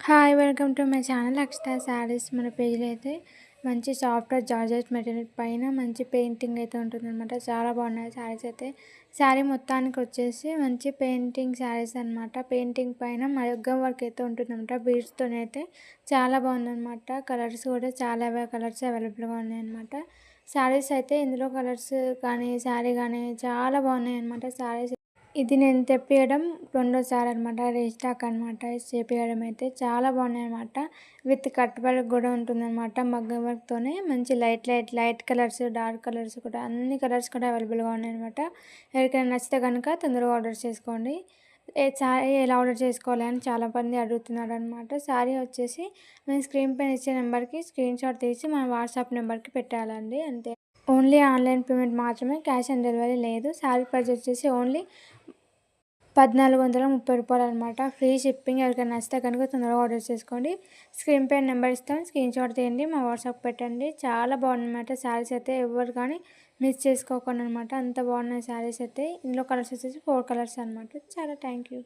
Hi welcome to my channel Akshata Sarees. మన పేజ్లో అయితే మంచి సాఫ్ట్వేర్ జార్జెట్ మెటీరియల్ పైన మంచి పెయింటింగ్ అయితే ఉంటుందన్నమాట. చాలా బాగున్నాయి శారీస్ అయితే. శారీ మొత్తానికి వచ్చేసి మంచి పెయింటింగ్ శారీస్ అనమాట. పెయింటింగ్ పైన మగ్గం వర్క్ అయితే ఉంటుందన్నమాట. బీడ్స్తో అయితే చాలా బాగుందన్నమాట. కలర్స్ కూడా చాలా కలర్స్ అవైలబుల్గా ఉన్నాయన్నమాట. శారీస్ అయితే ఇందులో కలర్స్ కానీ శారీ కానీ చాలా బాగున్నాయి అన్నమాట. శారీస్ ఇది నేను తెప్పియడం రెండోసారి అనమాట. రీస్టాక్ అనమాట చేపియడం అయితే చాలా బాగున్నాయన్నమాట. విత్ కట్ వర్క్ కూడా ఉంటుందన్నమాట. మగ్గం వర్క్తోనే మంచి లైట్ కలర్స్, డార్క్ కలర్స్ కూడా అన్ని కలర్స్ కూడా అవైలబుల్గా ఉన్నాయన్నమాట. ఎవరికైనా నచ్చితే కనుక తొందరగా ఆర్డర్ చేసుకోండి. శారీ ఎలా ఆర్డర్ చేసుకోవాలి అని చాలామంది అడుగుతున్నారు అనమాట. శారీ వచ్చేసి మేము స్క్రీన్ పైన ఇచ్చే నెంబర్కి స్క్రీన్ షాట్ తీసి మన వాట్సాప్ నెంబర్కి పెట్టాలండి, అంతే. ఓన్లీ ఆన్లైన్ పేమెంట్ మాత్రమే, క్యాష్ ఆన్ డెలివరీ లేదు. శారీ ప్రైస్ వచ్చేసి ఓన్లీ రూ. 1430 అనమాట. Free shipping. ఎవరికైనా నచ్చితే కనుక తొందరగా ఆర్డర్ చేసుకోండి. స్క్రీన్ పైన నెంబర్ ఇస్తాం, స్క్రీన్ షాట్ తీయండి, మా వాట్సాప్ పెట్టండి. చాలా బాగుందన్నమాట శారీస్ అయితే. ఎవరు కానీ మిస్ చేసుకోకండి అనమాట. అంత బాగున్నాయి శారీస్ అయితే. ఇందులో కలర్స్ వచ్చేసి 4 కలర్స్ అనమాట. చాలా థ్యాంక్ యూ.